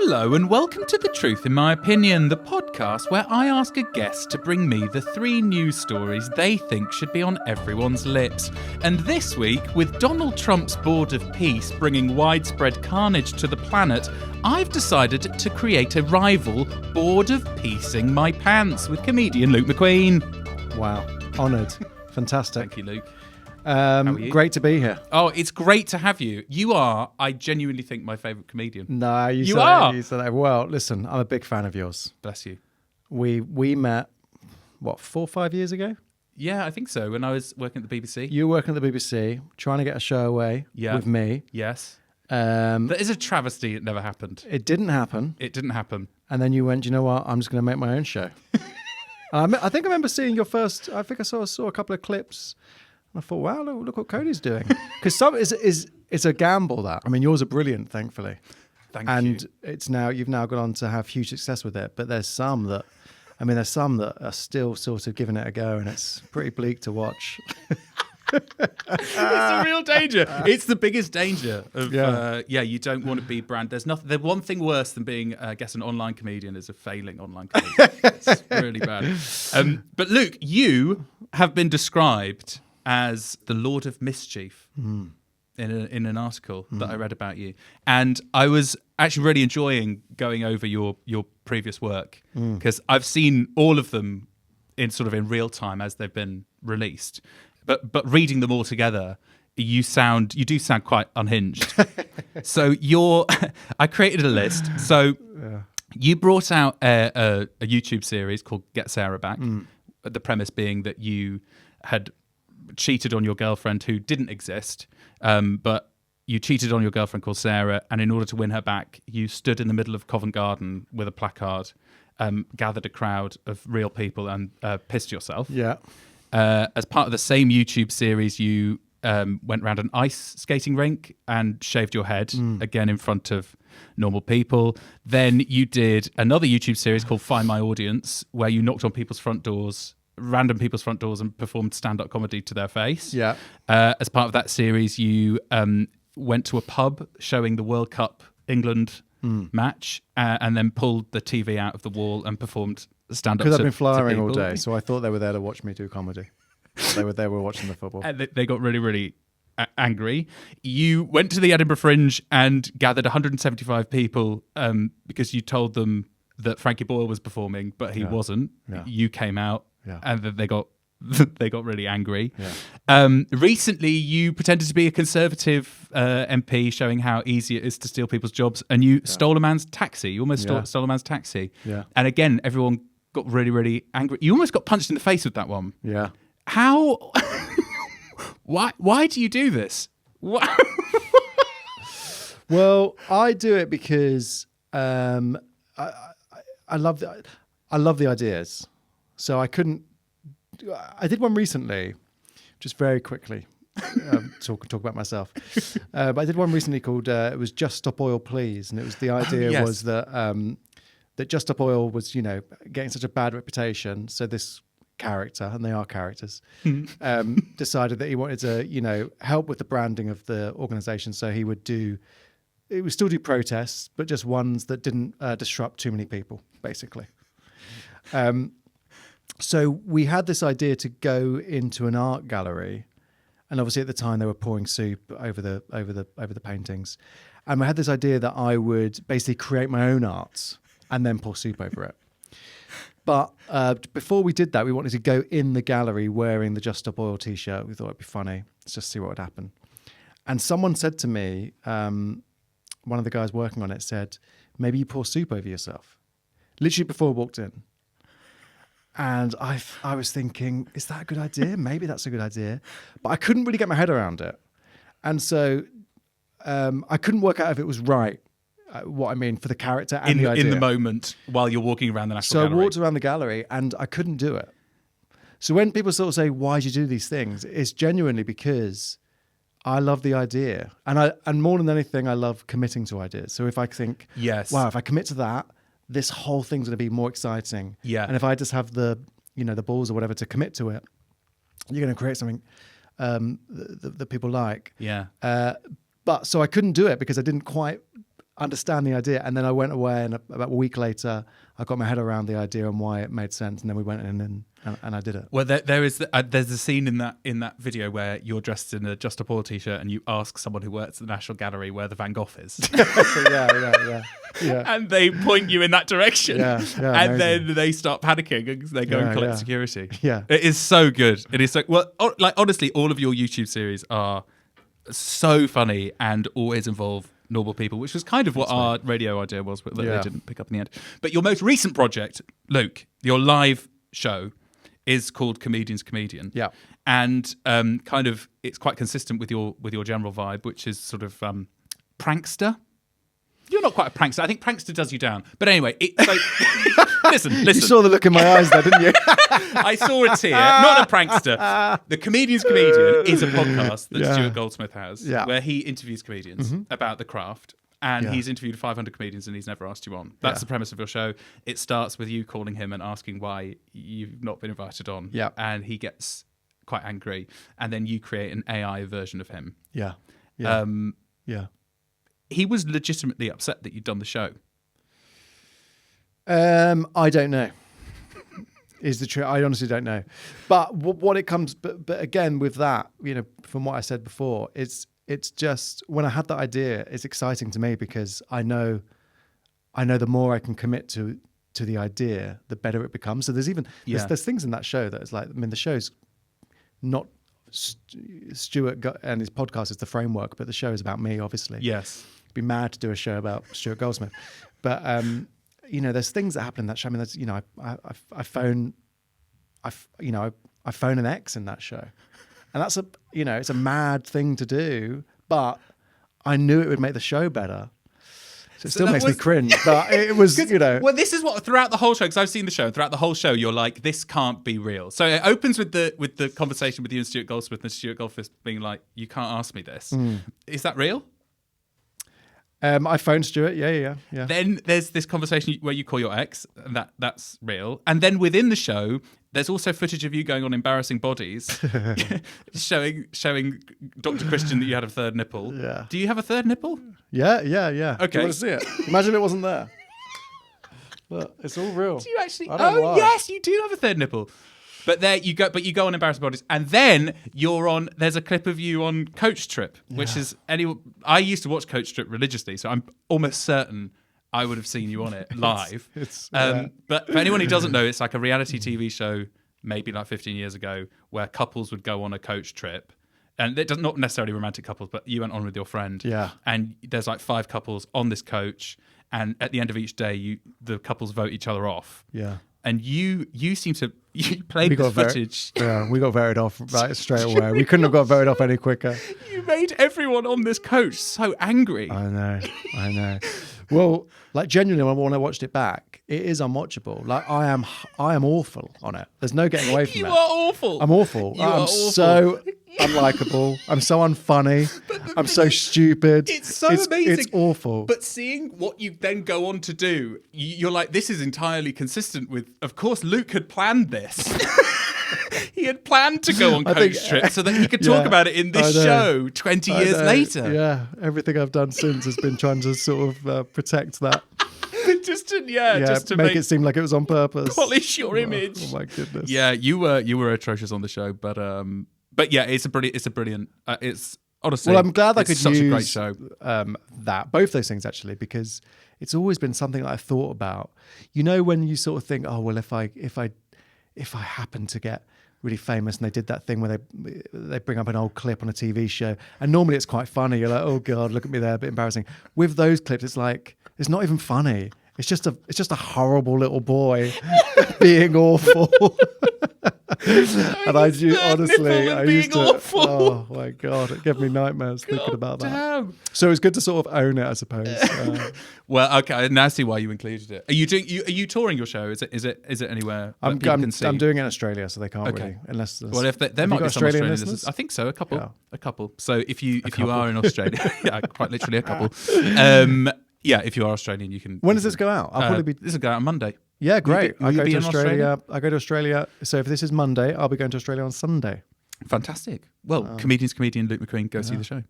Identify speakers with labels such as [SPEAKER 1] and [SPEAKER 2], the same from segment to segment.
[SPEAKER 1] Hello and welcome to The Truth in My Opinion, the podcast where I ask a guest to bring me the 3 news stories they think should be on everyone's lips. And this week, with Donald Trump's Board of Peace bringing widespread carnage to the planet, I've decided to create a rival Board of Peacing My Pants with comedian Luke McQueen.
[SPEAKER 2] Wow, honoured. Fantastic.
[SPEAKER 1] Thank you, Luke.
[SPEAKER 2] How are you? Great to be here.
[SPEAKER 1] Oh, it's great to have you. You are, I genuinely think, my favourite comedian.
[SPEAKER 2] No, you
[SPEAKER 1] are.
[SPEAKER 2] You said that. Well, listen, I'm a big fan of yours.
[SPEAKER 1] Bless you.
[SPEAKER 2] We met, 4 or 5 years ago?
[SPEAKER 1] Yeah, I think so. When I was working at the BBC.
[SPEAKER 2] You were working at the BBC, trying to get a show away with me.
[SPEAKER 1] Yes. That is a travesty. It never happened.
[SPEAKER 2] It didn't happen.
[SPEAKER 1] It didn't happen.
[SPEAKER 2] And then you went, you know what? I'm just going to make my own show. I think I remember seeing your first. I think I saw a couple of clips. And I thought, wow, look what Cody's doing. Because it's a gamble that. I mean, yours are brilliant, thankfully.
[SPEAKER 1] Thank you.
[SPEAKER 2] And you've now gone on to have huge success with it. But there's some that are still sort of giving it a go, and it's pretty bleak to watch.
[SPEAKER 1] It's a real danger. It's the biggest danger of you don't want to be brand. There's nothing. The one thing worse than being, I guess, an online comedian is a failing online comedian. It's really bad. But Luke, you have been described as the Lord of Mischief in an article that I read about you, and I was actually really enjoying going over your previous work because I've seen all of them in real time as they've been released. But reading them all together, you do sound quite unhinged. So I created a list. So you brought out a YouTube series called Get Sarah Back. The premise being that you had cheated on your girlfriend who didn't exist, but you cheated on your girlfriend called Sarah, and in order to win her back, you stood in the middle of Covent Garden with a placard, gathered a crowd of real people, and pissed yourself.
[SPEAKER 2] Yeah.
[SPEAKER 1] As part of the same YouTube series, you went around an ice skating rink and shaved your head, again in front of normal people. Then you did another YouTube series called Find My Audience, where you knocked on random people's front doors, and performed stand-up comedy to their face.
[SPEAKER 2] Yeah.
[SPEAKER 1] As part of that series, you went to a pub showing the World Cup England match, and then pulled the TV out of the wall and performed stand-up.
[SPEAKER 2] Because I've been flying all day, so I thought they were there to watch me do comedy. They were watching the football.
[SPEAKER 1] And they got really, really angry. You went to the Edinburgh Fringe and gathered 175 people because you told them that Frankie Boyle was performing, but he wasn't. Yeah. You came out, and they got really angry. Yeah. Recently, you pretended to be a Conservative MP, showing how easy it is to steal people's jobs, and you stole a man's taxi. You almost stole a man's taxi. Yeah. And again, everyone got really, really angry. You almost got punched in the face with that one.
[SPEAKER 2] Yeah.
[SPEAKER 1] How? Why do you do this?
[SPEAKER 2] Well, I do it because I love the ideas. So I did one recently, just very quickly, talk about myself. But I did one recently called, it was Just Stop Oil Please. And it was, the idea was that Just Stop Oil was, getting such a bad reputation. So this character, and they are characters, decided that he wanted to, help with the branding of the organization. So he would still do protests, but just ones that didn't disrupt too many people, basically. So we had this idea to go into an art gallery, and obviously at the time they were pouring soup over the paintings, and we had this idea that I would basically create my own art and then pour soup over it. But before we did that, we wanted to go in the gallery wearing the Just Stop Oil t-shirt. We thought it'd be funny. Let's just see what would happen. And someone said to me, one of the guys working on it said, maybe you pour soup over yourself. Literally before I walked in. And I was thinking, is that a good idea? Maybe that's a good idea. But I couldn't really get my head around it. And so I couldn't work out if it was right, what I mean, for the character and the idea.
[SPEAKER 1] In the moment, while you're walking around the National Gallery.
[SPEAKER 2] So I walked around the gallery and I couldn't do it. So when people sort of say, why do you do these things? It's genuinely because I love the idea. And more than anything, I love committing to ideas. So if I think, wow, if I commit to that, this whole thing's going to be more exciting. Yeah. And if I just have the balls or whatever to commit to it, you're going to create something that people like.
[SPEAKER 1] Yeah.
[SPEAKER 2] But so I couldn't do it because I understand the idea. And then I went away, and about a week later, I got my head around the idea and why it made sense. And then we went in and I did it.
[SPEAKER 1] Well, there's a scene in that video where you're dressed in a Just a Paul t-shirt and you ask someone who works at the National Gallery where the Van Gogh is.
[SPEAKER 2] Yeah.
[SPEAKER 1] And they point you in that direction.
[SPEAKER 2] Yeah,
[SPEAKER 1] and then they start panicking and they go and collect security.
[SPEAKER 2] Yeah.
[SPEAKER 1] It is so good. It is so well. Like honestly, all of your YouTube series are so funny and always involve normal people, which was kind of what our radio idea was, but they didn't pick up in the end. But your most recent project, Luke, your live show, is called Comedian's Comedian.
[SPEAKER 2] Yeah.
[SPEAKER 1] And kind of it's quite consistent with your general vibe, which is sort of prankster. You're not quite a prankster. I think prankster does you down. But anyway, listen.
[SPEAKER 2] You saw the look in my eyes there, didn't you?
[SPEAKER 1] I saw a tear. Not a prankster. The Comedian's Comedian is a podcast that Stuart Goldsmith has where he interviews comedians about the craft. And he's interviewed 500 comedians and he's never asked you on. That's the premise of your show. It starts with you calling him and asking why you've not been invited on.
[SPEAKER 2] Yeah.
[SPEAKER 1] And he gets quite angry. And then you create an AI version of him.
[SPEAKER 2] Yeah.
[SPEAKER 1] He was legitimately upset that you'd done the show.
[SPEAKER 2] I don't know. Is the truth? I honestly don't know. But what it comes, but again with that, from what I said before, it's just when I had that idea, it's exciting to me because I know the more I can commit to the idea, the better it becomes. So there's things in that show that is like, I mean, the show's not Stuart and his podcast is the framework, but the show is about me, obviously.
[SPEAKER 1] Yes.
[SPEAKER 2] Be mad to do a show about Stuart Goldsmith, but there's things that happen in that show. I mean, there's I phone an ex in that show, and that's it's a mad thing to do, but I knew it would make the show better. So it still makes me cringe, but it was
[SPEAKER 1] Well, this is what throughout the whole show, because I've seen the show. Throughout the whole show, you're like, this can't be real. So it opens with the conversation with you and Stuart Goldsmith, and Stuart Goldsmith being like, "You can't ask me this." Is that real?
[SPEAKER 2] I phoned Stuart. Yeah.
[SPEAKER 1] Then there's this conversation where you call your ex, and that's real. And then within the show, there's also footage of you going on embarrassing bodies, showing Dr. Christian that you had a third nipple.
[SPEAKER 2] Yeah.
[SPEAKER 1] Do you have a third nipple?
[SPEAKER 2] Yeah.
[SPEAKER 1] Okay.
[SPEAKER 2] Do you want to see it? Imagine it wasn't there. Look, it's all real.
[SPEAKER 1] Do you actually?
[SPEAKER 2] Lie.
[SPEAKER 1] Yes, you do have a third nipple. But there you go. But you go on embarrassing bodies, and then you're on. There's a clip of you on Coach Trip, which is I used to watch Coach Trip religiously, so I'm almost certain I would have seen you on it live. But for anyone who doesn't know, it's like a reality TV show, maybe like 15 years ago, where couples would go on a coach trip. And it does not necessarily romantic couples, but you went on with your friend.
[SPEAKER 2] Yeah.
[SPEAKER 1] And there's like 5 couples on this coach. And at the end of each day, the couples vote each other off.
[SPEAKER 2] Yeah.
[SPEAKER 1] And you seem to, you played the footage.
[SPEAKER 2] We got voted off right straight away. We couldn't have got voted off any quicker.
[SPEAKER 1] You made everyone on this coach so angry.
[SPEAKER 2] I know. Well, like genuinely, when I watched it back, it is unwatchable. Like I am awful on it. There's no getting away from it.
[SPEAKER 1] You are awful.
[SPEAKER 2] I'm awful. I'm so unlikable. I'm so unfunny. I'm so stupid.
[SPEAKER 1] It's so amazing.
[SPEAKER 2] It's awful.
[SPEAKER 1] But seeing what you then go on to do, you're like, this is entirely consistent with, of course, Luke had planned this. He had planned to go on coach trip so that he could talk about it in this show 20 years later.
[SPEAKER 2] Yeah, everything I've done since has been trying to sort of protect that.
[SPEAKER 1] just to
[SPEAKER 2] make it seem like it was on purpose.
[SPEAKER 1] Polish your image.
[SPEAKER 2] Oh my goodness.
[SPEAKER 1] Yeah, you were atrocious on the show, but yeah, it's brilliant. It's honestly.
[SPEAKER 2] Well, I'm glad I could
[SPEAKER 1] such
[SPEAKER 2] use
[SPEAKER 1] a great show.
[SPEAKER 2] Both those things actually, because it's always been something that I thought about. When you sort of think, oh well, if I happen to get really famous, and they did that thing where they bring up an old clip on a TV show, and normally it's quite funny. You're like, oh god, look at me there, a bit embarrassing. With those clips, it's like it's not even funny. It's just a horrible little boy being awful. And I do honestly, I used to.
[SPEAKER 1] Awful.
[SPEAKER 2] Oh my god, it gave me nightmares thinking about that.
[SPEAKER 1] Damn.
[SPEAKER 2] So it's good to sort of own it, I suppose.
[SPEAKER 1] Well, okay, I now see why you included it. Are you touring your show? Is it anywhere
[SPEAKER 2] I'm
[SPEAKER 1] people can see?
[SPEAKER 2] I'm doing it in Australia, so they can't really unless.
[SPEAKER 1] Well, if there might be some Australian listeners. I think so, a couple. So if you are in Australia, yeah, quite literally a couple. Yeah, if you are Australian, you can.
[SPEAKER 2] When does this go out? I'll probably be.
[SPEAKER 1] This will go out on Monday.
[SPEAKER 2] Yeah, great.
[SPEAKER 1] Will you
[SPEAKER 2] I
[SPEAKER 1] be
[SPEAKER 2] go
[SPEAKER 1] in
[SPEAKER 2] to Australia. I go to Australia. So if this is Monday, I'll be going to Australia on Sunday.
[SPEAKER 1] Fantastic. Well, comedian's comedian, Luke McQueen, go see the show.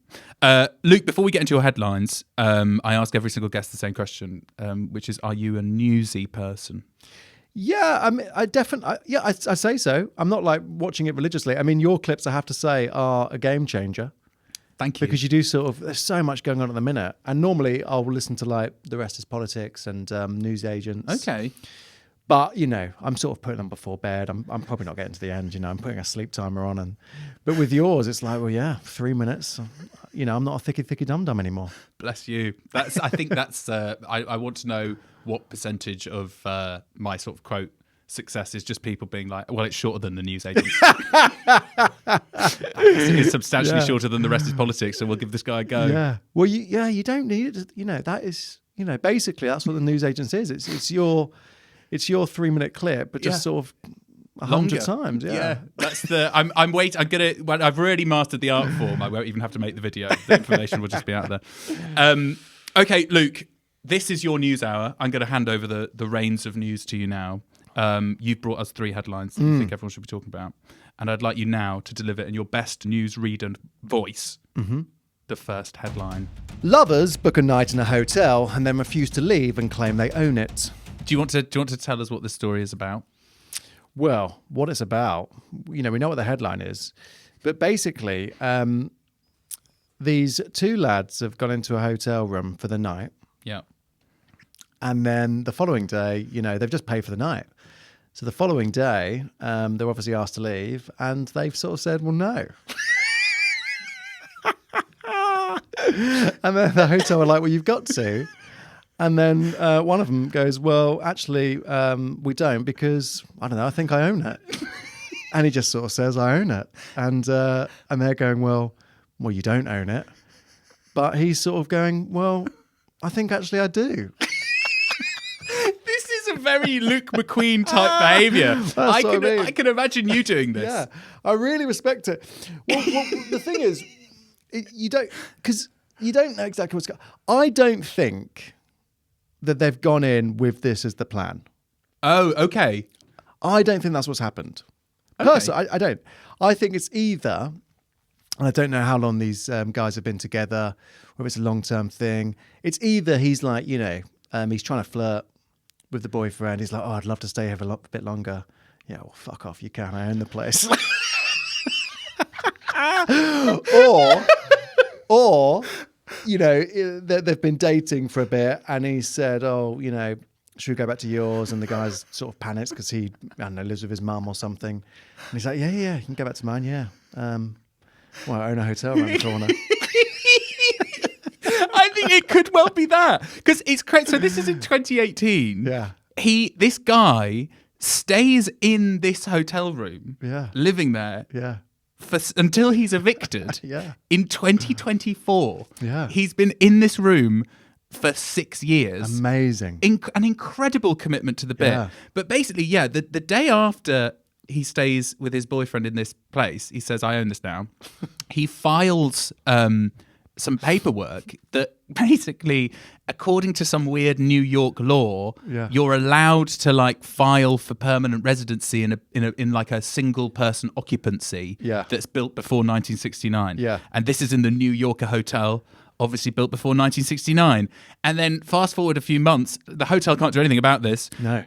[SPEAKER 1] Luke, before we get into your headlines, I ask every single guest the same question, which is, are you a newsy person?
[SPEAKER 2] Yeah, I mean, I say so. I'm not like watching it religiously. I mean, your clips, I have to say, are a game changer.
[SPEAKER 1] Thank you.
[SPEAKER 2] Because you do sort of, there's so much going on at the minute. And normally I'll listen to like The Rest is Politics and news agents.
[SPEAKER 1] Okay.
[SPEAKER 2] But, you know, I'm sort of putting them before bed. I'm probably not getting to the end, you know, I'm putting a sleep timer on. But with yours, it's like, well, yeah, 3 minutes. You know, I'm not a thicky dum-dum anymore.
[SPEAKER 1] Bless you. I think that's, I want to know what percentage of my sort of quote success is just people being like, well, it's shorter than the news agents. It's substantially shorter than The Rest is Politics, so we'll give this guy a go.
[SPEAKER 2] Yeah. Well, you don't need it. You know, that is, you know, basically that's what the news agents is. It's your 3 minute clip, but just sort of 100 times. Yeah.
[SPEAKER 1] That's the. I'm waiting. I've already mastered the art form. I won't even have to make the video. The information will just be out there. Okay, Luke. This is your news hour. I'm going to hand over the reins of news to you now. You've brought us 3 headlines that you think everyone should be talking about, and I'd like you now to deliver in your best news reader voice. The first headline:
[SPEAKER 2] Lovers book a night in a hotel and then refuse to leave and claim they own it.
[SPEAKER 1] Do you want to tell us what this story is about?
[SPEAKER 2] Well, what it's about, you know, we know what the headline is, but basically, these 2 lads have gone into a hotel room for the night.
[SPEAKER 1] Yeah.
[SPEAKER 2] And then the following day, you know, they've just paid for the night. So the following day, they're obviously asked to leave, and they've sort of said, well, no. And then the hotel were like, well, you've got to. And then one of them goes, well, actually, we don't because, I don't know, I think I own it. And he just sort of says, I own it. And they're going, well, you don't own it. But he's sort of going, well, I think actually I do.
[SPEAKER 1] This is a very Luke McQueen type behaviour. I can imagine you doing this.
[SPEAKER 2] Yeah, I really respect it. Well, the thing is, you don't know exactly what's going on. I don't think that they've gone in with this as the plan.
[SPEAKER 1] Oh, okay.
[SPEAKER 2] I don't think that's what's happened.
[SPEAKER 1] Okay.
[SPEAKER 2] Personally, I don't. I think it's either, and I don't know how long these guys have been together, whether it's a long-term thing. It's either he's like, you know, he's trying to flirt with the boyfriend. He's like, oh, I'd love to stay here for a bit longer. Yeah, well, fuck off. You can. I own the place. or, you know, they've been dating for a bit and he said, oh, you know, should we go back to yours? And the guy's sort of panics because he, I don't know, lives with his mum or something. And he's like, yeah, you can go back to mine, yeah. Well, I own a hotel around the corner.
[SPEAKER 1] I think it could well be that. Because it's crazy. So this is in 2018.
[SPEAKER 2] Yeah.
[SPEAKER 1] This guy stays in this hotel room, living there.
[SPEAKER 2] Yeah.
[SPEAKER 1] Until he's evicted.
[SPEAKER 2] Yeah.
[SPEAKER 1] In 2024.
[SPEAKER 2] Yeah.
[SPEAKER 1] He's been in this room for 6 years.
[SPEAKER 2] Amazing.
[SPEAKER 1] An incredible commitment to the bit.
[SPEAKER 2] Yeah.
[SPEAKER 1] But basically, the day after he stays with his boyfriend in this place, he says, I own this now. He files some paperwork that basically, according to some weird New York law, you're allowed to like file for permanent residency in like a single person occupancy that's built before 1969.
[SPEAKER 2] Yeah.
[SPEAKER 1] And this is in the New Yorker hotel, obviously built before 1969. And then fast forward a few months, the hotel can't do anything about this.
[SPEAKER 2] No.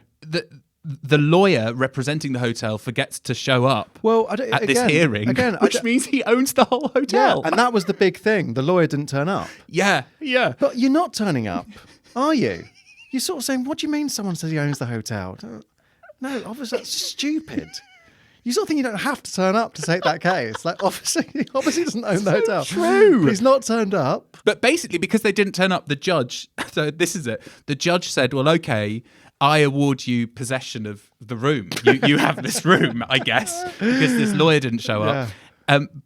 [SPEAKER 1] The lawyer representing the hotel forgets to show up at this hearing, which means he owns the whole hotel.
[SPEAKER 2] Yeah, and that was the big thing. The lawyer didn't turn up.
[SPEAKER 1] Yeah.
[SPEAKER 2] But you're not turning up, are you? You're sort of saying, what do you mean someone says he owns the hotel? No, obviously that's stupid. You sort of think you don't have to turn up to take that case. Like, obviously he doesn't own the hotel.
[SPEAKER 1] True.
[SPEAKER 2] But he's not turned up.
[SPEAKER 1] But basically, because they didn't turn up, the judge, so this is it, the judge said, well, okay, I award you possession of the room. You have this room, I guess, because this lawyer didn't show up.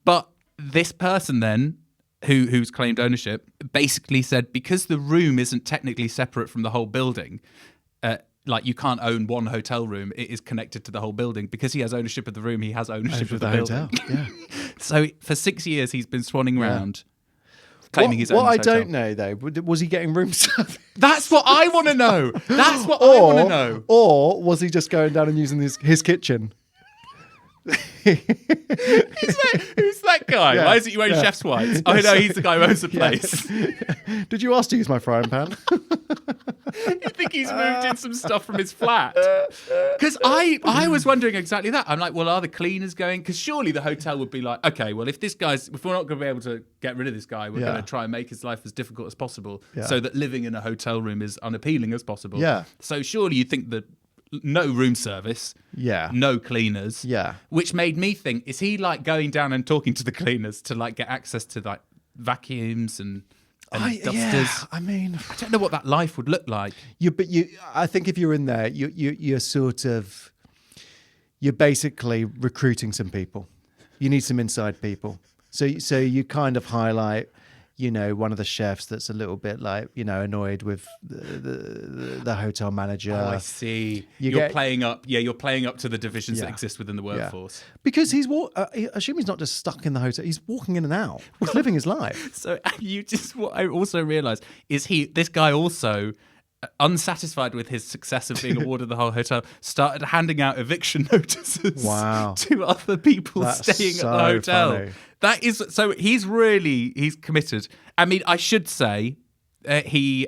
[SPEAKER 1] But this person then, who's claimed ownership, basically said, because the room isn't technically separate from the whole building, like you can't own one hotel room, it is connected to the whole building. Because he has ownership of the room, he has ownership of the building.
[SPEAKER 2] Hotel. Yeah.
[SPEAKER 1] So for 6 years, he's been swanning around. Claiming his own
[SPEAKER 2] what I
[SPEAKER 1] hotel.
[SPEAKER 2] don't know, though, was he getting room service?
[SPEAKER 1] That's what I want to know. I want to know.
[SPEAKER 2] Or was he just going down and using his kitchen?
[SPEAKER 1] Who's that guy?
[SPEAKER 2] Yeah.
[SPEAKER 1] Why is it you wearing chef's whites? Oh no, he's the guy who owns the place.
[SPEAKER 2] Did you ask to use my frying pan?
[SPEAKER 1] You think he's moved in some stuff from his flat? Because I was wondering exactly that. I'm like, well, are the cleaners going? Because surely the hotel would be like, okay, well, if we're not going to be able to get rid of this guy, we're going to try and make his life as difficult as possible, so that living in a hotel room is unappealing as possible.
[SPEAKER 2] Yeah.
[SPEAKER 1] So surely you think that no room service, no cleaners, which made me think, is he like going down and talking to the cleaners to like get access to like vacuums and dusters?
[SPEAKER 2] Yeah, I mean,
[SPEAKER 1] I don't know what that life would look like.
[SPEAKER 2] I think if you're in there, you're basically recruiting some people. You need some inside people. So you kind of highlight, one of the chefs that's a little bit like, annoyed with the hotel manager.
[SPEAKER 1] Oh, I see. You're playing up to the divisions that exist within the workforce.
[SPEAKER 2] Because I assume he's not just stuck in the hotel. He's walking in and out. He's living his life.
[SPEAKER 1] So what I also realised is this guy also, unsatisfied with his success of being awarded the whole hotel, started handing out eviction notices to other people staying at the hotel. Funny. That is so. He's committed. I mean, I should say, he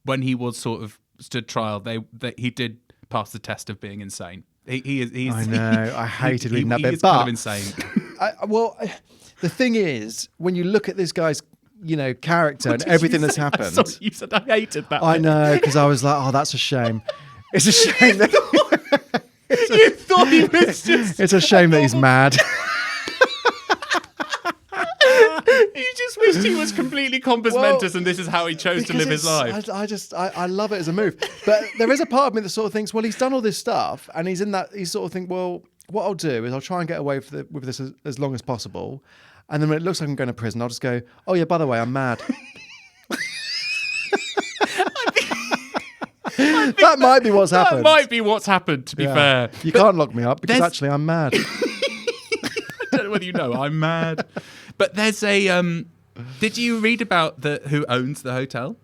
[SPEAKER 1] when he was sort of stood trial, he did pass the test of being insane. I know.
[SPEAKER 2] I hated reading that bit,
[SPEAKER 1] but kind of insane.
[SPEAKER 2] The thing is, when you look at this guy's character and everything that's happened.
[SPEAKER 1] Sorry, you said I hated that.
[SPEAKER 2] I know, because I was like, oh, that's a shame. It's a shame that
[SPEAKER 1] you thought he was just.
[SPEAKER 2] It's a shame that he's mad.
[SPEAKER 1] You just wished he was completely compos mentis, and this is how he chose to live his life.
[SPEAKER 2] I love it as a move, but there is a part of me that sort of thinks, well, he's done all this stuff, and he's sort of think, well, what I'll do is I'll try and get away with this as long as possible. And then when it looks like I'm going to prison, I'll just go, oh, yeah, by the way, I'm mad. That might be what's happened.
[SPEAKER 1] That might be what's happened, to be fair.
[SPEAKER 2] You can't lock me up because actually I'm mad.
[SPEAKER 1] I don't know whether you know, I'm mad. But there's a... did you read about who owns the hotel?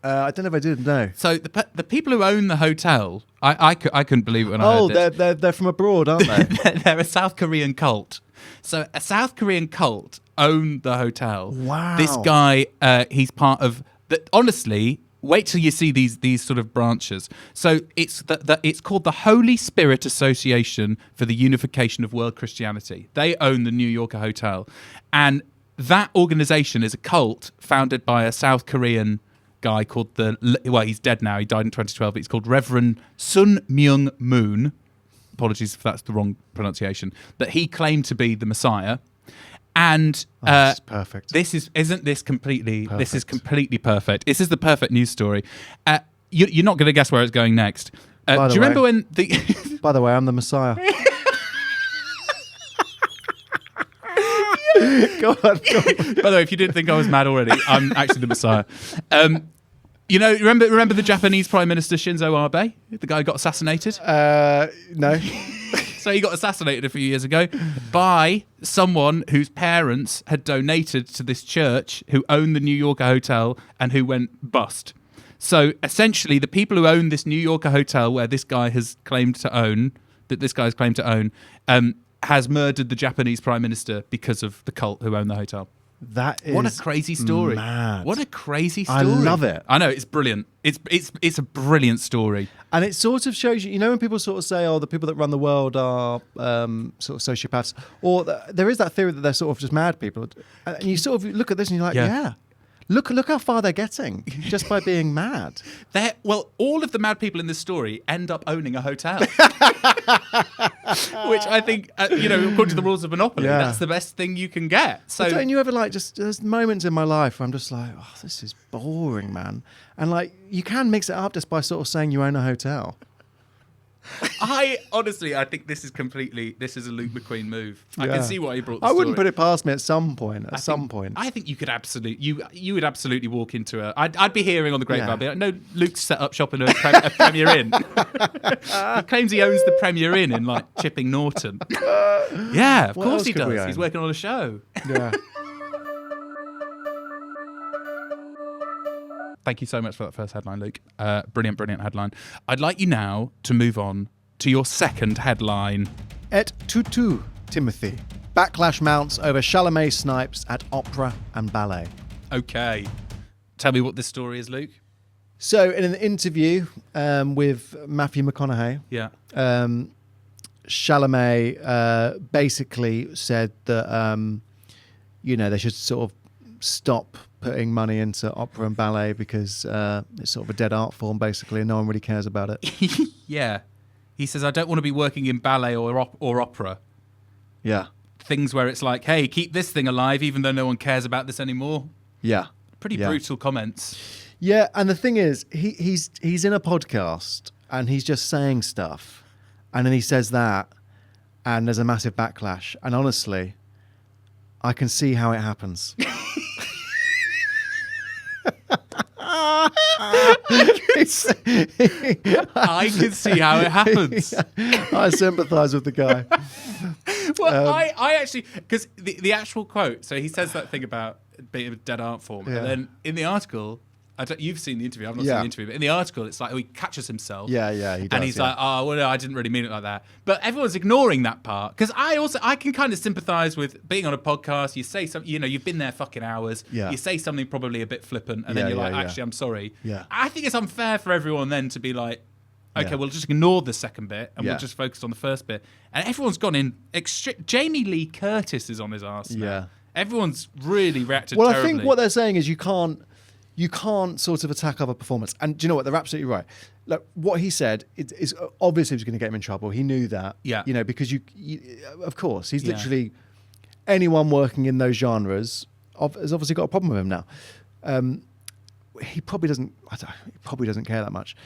[SPEAKER 2] I don't know if I did, no.
[SPEAKER 1] So the people who own the hotel, I couldn't believe it when I heard this.
[SPEAKER 2] They're from abroad, aren't they?
[SPEAKER 1] They're a South Korean cult. So a South Korean cult owned the hotel.
[SPEAKER 2] Wow.
[SPEAKER 1] This guy, he's part of... honestly, wait till you see these sort of branches. So it's it's called the Holy Spirit Association for the Unification of World Christianity. They own the New Yorker Hotel. And that organization is a cult founded by a South Korean guy called he's dead now. He died in 2012. But he's called Reverend Sun Myung Moon. Apologies if that's the wrong pronunciation. That he claimed to be the Messiah. And
[SPEAKER 2] that's perfect.
[SPEAKER 1] Isn't this completely perfect? This is completely perfect. This is the perfect news story. You're not going to guess where it's going next. Do you remember when the...
[SPEAKER 2] By the way, I'm the Messiah. Go on.
[SPEAKER 1] By the way, if you didn't think I was mad already, I'm actually the Messiah. Remember the Japanese Prime Minister Shinzo Abe? The guy who got assassinated?
[SPEAKER 2] No.
[SPEAKER 1] So he got assassinated a few years ago by someone whose parents had donated to this church who owned the New Yorker Hotel and who went bust. So essentially, the people who own this New Yorker Hotel where this guy has claimed to own, has murdered the Japanese Prime Minister because of the cult who own the hotel.
[SPEAKER 2] That is
[SPEAKER 1] what a crazy story!
[SPEAKER 2] Mad.
[SPEAKER 1] What a crazy story!
[SPEAKER 2] I love it.
[SPEAKER 1] I know, it's brilliant. It's a brilliant story,
[SPEAKER 2] and it sort of shows you. When people sort of say, "Oh, the people that run the world are sort of sociopaths," or there is that theory that they're sort of just mad people, and you sort of look at this and you're like, "Yeah, look how far they're getting just by being mad."
[SPEAKER 1] All of the mad people in this story end up owning a hotel, which I think, according to the rules of Monopoly, that's the best thing you can get. So,
[SPEAKER 2] don't you ever there's moments in my life where I'm just like, oh, this is boring, man, and you can mix it up just by sort of saying you own a hotel.
[SPEAKER 1] I think this is a Luke McQueen move. I can see why he brought the story.
[SPEAKER 2] I wouldn't put it past me at some point.
[SPEAKER 1] I think you could you would absolutely walk into I'd be hearing on the grapevine, be like, no, Luke's set up shop in a Premier Inn. He claims he owns the Premier Inn in Chipping Norton. Yeah, of course he does. He's working on a show.
[SPEAKER 2] Yeah.
[SPEAKER 1] Thank you so much for that first headline, Luke. Brilliant headline. I'd like you now to move on to your second headline.
[SPEAKER 2] Et tutu. Timothée. Backlash mounts over Chalamet snipes at opera and ballet.
[SPEAKER 1] Okay. Tell me what this story is, Luke.
[SPEAKER 2] So, in an interview with Matthew McConaughey,
[SPEAKER 1] Yeah.
[SPEAKER 2] Chalamet basically said that, they should sort of stop putting money into opera and ballet because it's sort of a dead art form, basically, and no one really cares about it.
[SPEAKER 1] Yeah. He says, I don't want to be working in ballet or opera.
[SPEAKER 2] Yeah.
[SPEAKER 1] Things where it's like, hey, keep this thing alive even though no one cares about this anymore.
[SPEAKER 2] Yeah.
[SPEAKER 1] Pretty brutal comments.
[SPEAKER 2] Yeah, and the thing is, he's in a podcast and he's just saying stuff, and then he says that, and there's a massive backlash. And honestly, I can see how it happens.
[SPEAKER 1] I can see how it happens.
[SPEAKER 2] I sympathise with the guy.
[SPEAKER 1] Well, I actually, because the actual quote, so he says that thing about being a dead art form, and then in the article, you've seen the interview, I've not seen the interview, but in the article, it's like, he catches himself.
[SPEAKER 2] Yeah, he does.
[SPEAKER 1] And he's like, oh, well, no, I didn't really mean it like that. But everyone's ignoring that part, because I can kind of sympathise with being on a podcast, you say something, you've been there fucking hours, you say something probably a bit flippant, and then you're like, actually, I'm sorry.
[SPEAKER 2] Yeah.
[SPEAKER 1] I think it's unfair for everyone then to be like, okay, we'll just ignore the second bit, and we'll just focus on the first bit. And everyone's gone in, Jamie Lee Curtis is on his arse now.
[SPEAKER 2] Yeah.
[SPEAKER 1] Everyone's really reacted terribly.
[SPEAKER 2] I think what they're saying is you can't sort of attack other performance. And do you know what? They're absolutely right. Look, what he said is obviously was going to get him in trouble. He knew that. Yeah. Because you of course, he's literally anyone working in those genres has obviously got a problem with him now. He probably doesn't care that much.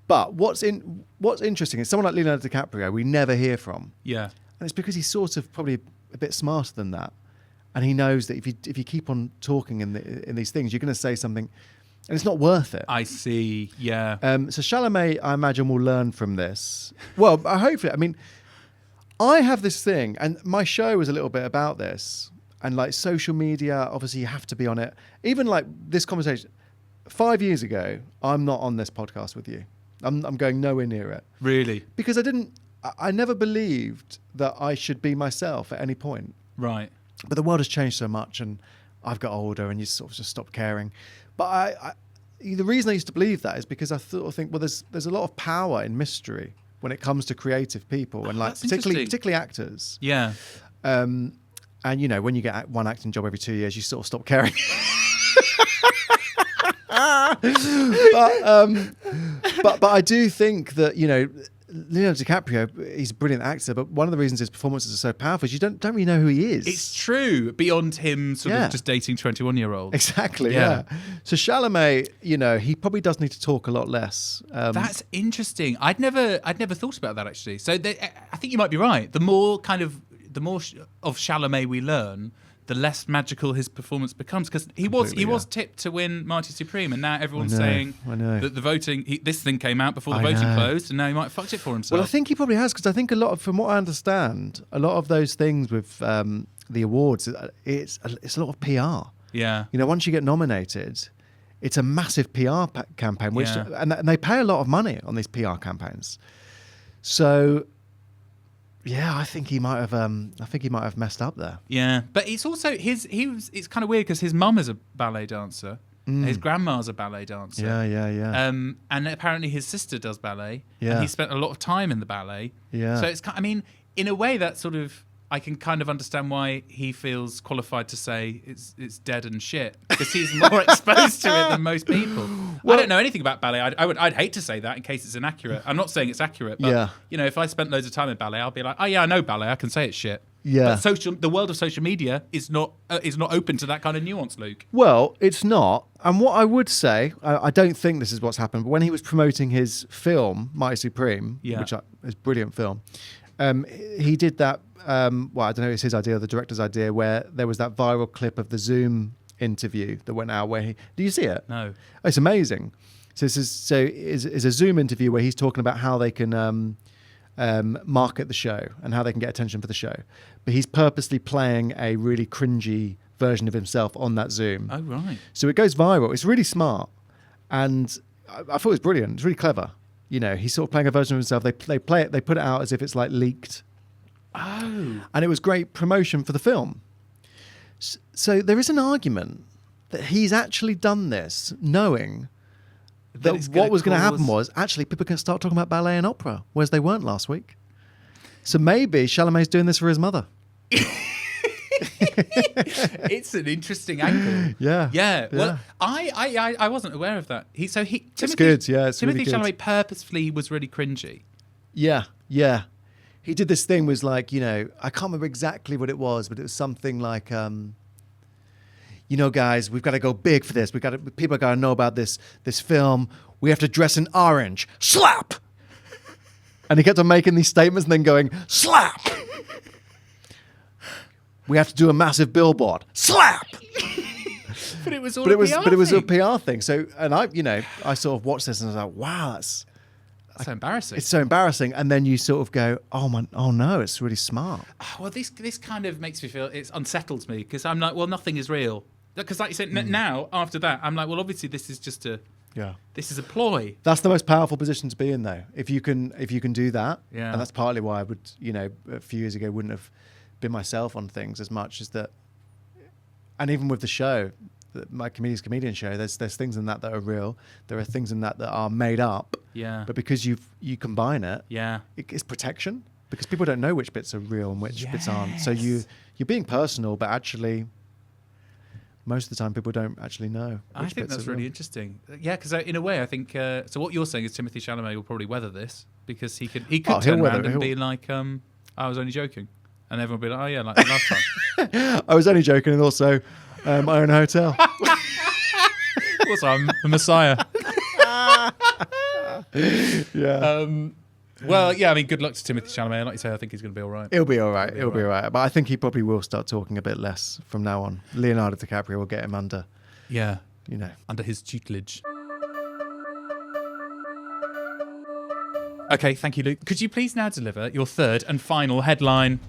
[SPEAKER 2] But what's interesting is someone like Leonardo DiCaprio we never hear from. Yeah. And it's because he's sort of probably a bit smarter than that. And he knows that if you keep on talking in these things, you're going to say something, and it's not worth it.
[SPEAKER 1] I see, yeah.
[SPEAKER 2] So Chalamet, I imagine, will learn from this. Well, hopefully. I mean, I have this thing, and my show is a little bit about this. And like social media, obviously you have to be on it. Even like this conversation, 5 years ago, I'm not on this podcast with you. I'm going nowhere near it.
[SPEAKER 1] Really?
[SPEAKER 2] Because I never believed that I should be myself at any point.
[SPEAKER 1] Right.
[SPEAKER 2] But the world has changed so much, and I've got older, and you sort of just stop caring. But the reason I used to believe that is because I think, well, there's a lot of power in mystery when it comes to creative people, and like particularly actors.
[SPEAKER 1] Yeah.
[SPEAKER 2] And when you get one acting job every 2 years, you sort of stop caring. But I do think that Leonardo DiCaprio, he's a brilliant actor, but one of the reasons his performances are so powerful is you don't really know who he is.
[SPEAKER 1] It's true, beyond him sort of just dating 21-year-olds.
[SPEAKER 2] Exactly, yeah. So Chalamet, he probably does need to talk a lot less.
[SPEAKER 1] That's interesting. I'd never thought about that, actually. So I think you might be right. The more of Chalamet we learn, the less magical his performance becomes, because he was tipped to win Marty Supreme, and now everyone's saying that the voting, this thing came out before the voting closed, and now he might have fucked it for himself.
[SPEAKER 2] Well, I think he probably has, because I think from what I understand, a lot of those things with the awards, it's a lot of PR.
[SPEAKER 1] Yeah.
[SPEAKER 2] Once you get nominated, it's a massive PR campaign, and they pay a lot of money on these PR campaigns. So. Yeah, I think he might have messed up there.
[SPEAKER 1] Yeah, but it's also it's kind of weird because his mum is a ballet dancer, his grandma's a ballet dancer.
[SPEAKER 2] Yeah.
[SPEAKER 1] And apparently his sister does ballet.
[SPEAKER 2] Yeah.
[SPEAKER 1] And he spent a lot of time in the ballet. Yeah. So it's in a way that sort of I can kind of understand why he feels qualified to say it's dead and shit, because he's more exposed to it than most people. Well, I don't know anything about ballet. I'd hate to say that in case it's inaccurate. I'm not saying it's accurate, but if I spent loads of time in ballet, I'll be like, oh yeah, I know ballet. I can say it's shit. Yeah. But the world of social media is not open to that kind of nuance, Luke.
[SPEAKER 2] Well, it's not. And what I would say, I don't think this is what's happened, but when he was promoting his film, Mighty Supreme, which is a brilliant film, he did that. I don't know, it's his idea or the director's idea, where there was that viral clip of the Zoom interview that went out where do you see it?
[SPEAKER 1] No.
[SPEAKER 2] Oh, it's amazing. So it's a Zoom interview where he's talking about how they can market the show and how they can get attention for the show. But he's purposely playing a really cringy version of himself on that Zoom.
[SPEAKER 1] Oh, right.
[SPEAKER 2] So it goes viral. It's really smart. And I thought it was brilliant. It's really clever. He's sort of playing a version of himself. They play it, they put it out as if it's like leaked.
[SPEAKER 1] Oh.
[SPEAKER 2] And it was great promotion for the film. So there is an argument that he's actually done this knowing that what was going to happen was actually people can start talking about ballet and opera, whereas they weren't last week. So maybe Chalamet's doing this for his mother.
[SPEAKER 1] It's an interesting angle.
[SPEAKER 2] Yeah.
[SPEAKER 1] Well, I wasn't aware of that.
[SPEAKER 2] It's good. Yeah, it's
[SPEAKER 1] Timothée
[SPEAKER 2] really good.
[SPEAKER 1] Chalamet purposefully was really cringy.
[SPEAKER 2] Yeah. He did this thing was like, I can't remember exactly what it was, but it was something like, guys, we've got to go big for this. People got to know about this film. We have to dress in orange. Slap. And he kept on making these statements and then going, slap. We have to do a massive billboard. Slap.
[SPEAKER 1] But it was all
[SPEAKER 2] but it was a PR thing. So, and I sort of watched this and I was like, wow, that's
[SPEAKER 1] so embarrassing.
[SPEAKER 2] It's so embarrassing. And then you sort of go, oh no, it's really smart.
[SPEAKER 1] Well, this kind of makes me feel, it unsettles me because I'm like, well, nothing is real. Because like you said, now, after that, I'm like, well, obviously this is just this is a ploy.
[SPEAKER 2] That's the most powerful position to be in, though. If you can do that, and that's partly why I would, a few years ago wouldn't have been myself on things as much as that. And even with the show, my comedian show, there's things in that are real. There are things in that are made up.
[SPEAKER 1] Yeah.
[SPEAKER 2] But because you combine it, it's protection because people don't know which bits are real and which bits aren't. So you're being personal, but actually, most of the time, people don't actually know.
[SPEAKER 1] I think that's really interesting. Yeah, because in a way, I think so. What you're saying is Timothée Chalamet will probably weather this because he could turn around and be like, "I was only joking," and everyone will be like, "Oh yeah, like last time."
[SPEAKER 2] I was only joking, and also, I own a hotel.
[SPEAKER 1] Also, I'm the Messiah.
[SPEAKER 2] Yeah.
[SPEAKER 1] Well, yeah, I mean, good luck to Timothée Chalamet. Like you say, I think he's going to be all right.
[SPEAKER 2] He'll be all right. He'll be all right. But I think he probably will start talking a bit less from now on. Leonardo DiCaprio will get him under.
[SPEAKER 1] Yeah. Under his tutelage. Okay, thank you, Luke. Could you please now deliver your third and final headline?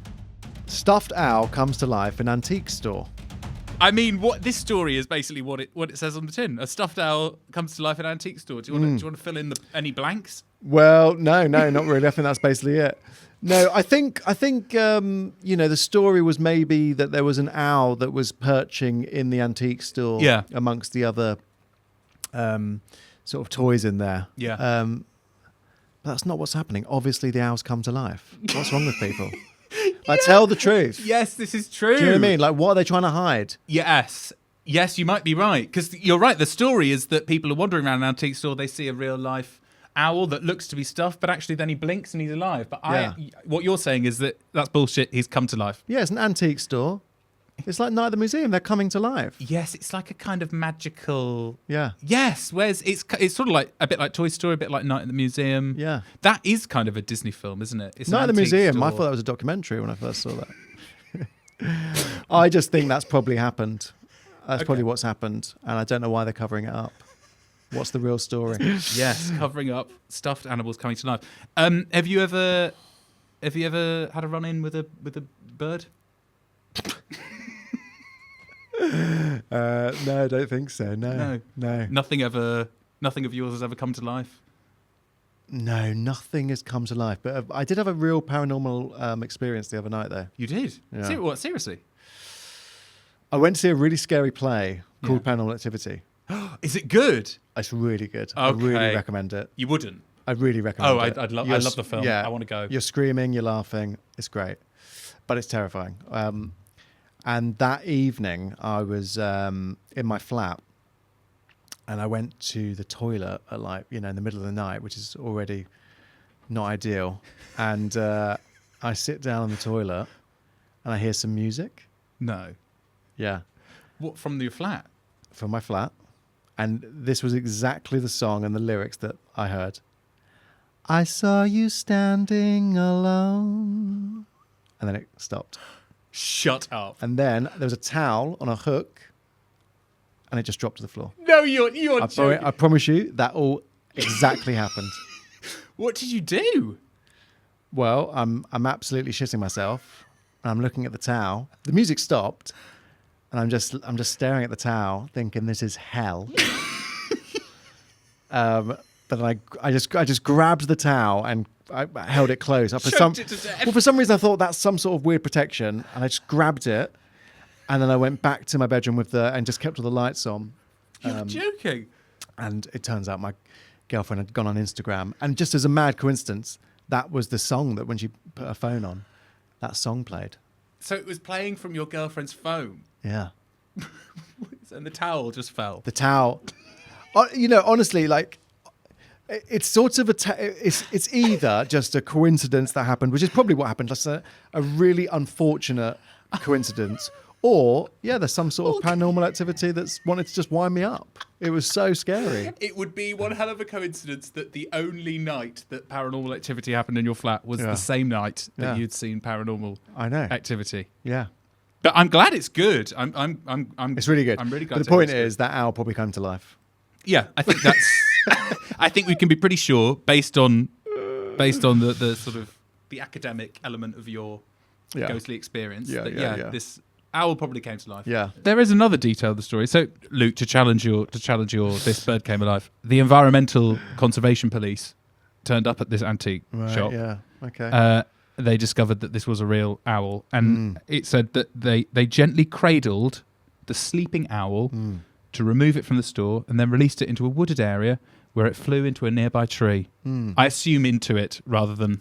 [SPEAKER 2] Stuffed owl comes to life in antique store.
[SPEAKER 1] I mean, this story is basically what it says on the tin. A stuffed owl comes to life in an antique store. Do you want to fill in any blanks?
[SPEAKER 2] Well, no, not really. I think that's basically it. No, I think the story was maybe that there was an owl that was perching in the antique store amongst the other sort of toys in there.
[SPEAKER 1] Yeah.
[SPEAKER 2] But that's not what's happening. Obviously, the owls come to life. What's wrong with people? Tell the truth.
[SPEAKER 1] Yes, this is true.
[SPEAKER 2] Do you know what I mean? Like, what are they trying to hide?
[SPEAKER 1] Yes, you might be right. Because you're right. The story is that people are wandering around an antique store. They see a real life owl that looks to be stuffed, but actually then he blinks and he's alive. But what you're saying is that's bullshit. He's come to life.
[SPEAKER 2] Yeah, it's an antique store. It's like Night at the Museum. They're coming to life.
[SPEAKER 1] Yes, it's like a kind of magical...
[SPEAKER 2] Yeah.
[SPEAKER 1] Yes, whereas it's sort of like a bit like Toy Story, a bit like Night at the Museum.
[SPEAKER 2] Yeah.
[SPEAKER 1] That is kind of a Disney film, isn't it? It's
[SPEAKER 2] Night at the Museum. Store. I thought that was a documentary when I first saw that. I just think that's probably happened. That's probably what's happened. And I don't know why they're covering it up. What's the real story?
[SPEAKER 1] Yes, covering up stuffed animals coming to life. Have you ever had a run-in with a bird?
[SPEAKER 2] No, I don't think so. No.
[SPEAKER 1] Nothing of yours has ever come to life?
[SPEAKER 2] No, nothing has come to life. But I did have a real paranormal experience the other night, though.
[SPEAKER 1] You did?
[SPEAKER 2] Yeah.
[SPEAKER 1] What, seriously?
[SPEAKER 2] I went to see a really scary play called Paranormal Activity.
[SPEAKER 1] Is it good?
[SPEAKER 2] It's really good.
[SPEAKER 1] Okay.
[SPEAKER 2] I really recommend it.
[SPEAKER 1] You wouldn't?
[SPEAKER 2] I really recommend it.
[SPEAKER 1] I love the film.
[SPEAKER 2] Yeah,
[SPEAKER 1] I want to go.
[SPEAKER 2] You're screaming, you're laughing. It's great. But it's terrifying. And that evening, I was in my flat, and I went to the toilet at in the middle of the night, which is already not ideal. And I sit down on the toilet, and I hear some music.
[SPEAKER 1] No.
[SPEAKER 2] Yeah.
[SPEAKER 1] What, from your flat?
[SPEAKER 2] From my flat. And this was exactly the song and the lyrics that I heard. I saw you standing alone. And then it stopped.
[SPEAKER 1] Shut up.
[SPEAKER 2] And then there was a towel on a hook, and it just dropped to the floor.
[SPEAKER 1] No, you're joking.
[SPEAKER 2] I promise you, that all exactly happened.
[SPEAKER 1] What did you do?
[SPEAKER 2] Well, I'm absolutely shitting myself, and I'm looking at the towel. The music stopped, and I'm just staring at the towel, thinking this is hell. But I just grabbed the towel and I held it close.
[SPEAKER 1] Choked it to death.
[SPEAKER 2] Well, for some reason I thought that's some sort of weird protection, and I just grabbed it, and then I went back to my bedroom and just kept all the lights on.
[SPEAKER 1] You're joking.
[SPEAKER 2] And it turns out my girlfriend had gone on Instagram, and just as a mad coincidence, that was the song that when she put her phone on, that song played.
[SPEAKER 1] So it was playing from your girlfriend's phone.
[SPEAKER 2] Yeah.
[SPEAKER 1] And the towel just fell.
[SPEAKER 2] The towel. Honestly, like, it's sort of it's either just a coincidence that happened, which is probably what happened, just a really unfortunate coincidence, or there's some sort of paranormal activity that's wanted to just wind me up. It was so scary.
[SPEAKER 1] It would be one hell of a coincidence that the only night that paranormal activity happened in your flat was the same night that you'd seen paranormal activity.
[SPEAKER 2] Yeah.
[SPEAKER 1] But I'm glad it's good. I'm
[SPEAKER 2] It's really good.
[SPEAKER 1] I'm really glad.
[SPEAKER 2] But the point is that owl probably came to life.
[SPEAKER 1] Yeah, I think that's. I think we can be pretty sure, based on the sort of the academic element of your ghostly experience, this owl probably came to life.
[SPEAKER 2] Yeah.
[SPEAKER 1] There is another detail of the story. So, Luke, to challenge your this bird came alive. The environmental conservation police turned up at this antique shop.
[SPEAKER 2] Yeah. Okay.
[SPEAKER 1] They discovered that this was a real owl, and it said that they gently cradled the sleeping owl to remove it from the store, and then released it into a wooded area where it flew into a nearby tree. I assume into it rather than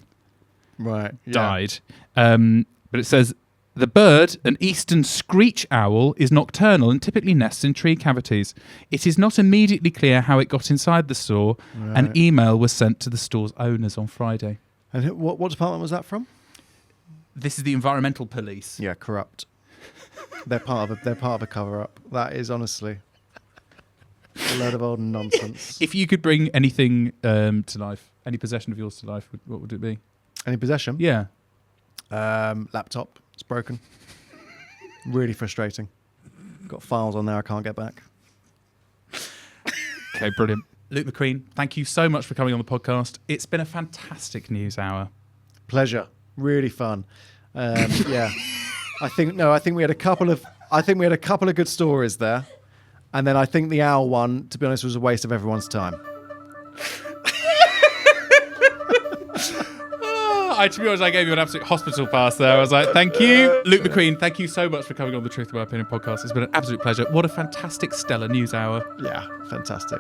[SPEAKER 1] died. But it says the bird, an eastern screech owl, is nocturnal and typically nests in tree cavities. It is not immediately clear how it got inside the store. An email was sent to the store's owners on Friday.
[SPEAKER 2] And what department was that from?
[SPEAKER 1] This is the environmental police.
[SPEAKER 2] Yeah, corrupt. They're part of a cover-up. That is honestly a load of old nonsense.
[SPEAKER 1] If you could bring anything to life, any possession of yours to life, what would it be?
[SPEAKER 2] Any possession?
[SPEAKER 1] Yeah.
[SPEAKER 2] Laptop. It's broken. Really frustrating. Got files on there I can't get back.
[SPEAKER 1] Okay, brilliant. Luke McQueen, thank you so much for coming on the podcast. It's been a fantastic news hour.
[SPEAKER 2] Pleasure. Really fun. Yeah. I think we had a couple of good stories there. And then I think the owl one, to be honest, was a waste of everyone's time.
[SPEAKER 1] To be honest, I gave you an absolute hospital pass there. I was like, thank you. Luke McQueen, thank you so much for coming on the Truth of My Opinion podcast. It's been an absolute pleasure. What a fantastic, stellar news hour.
[SPEAKER 2] Yeah, fantastic.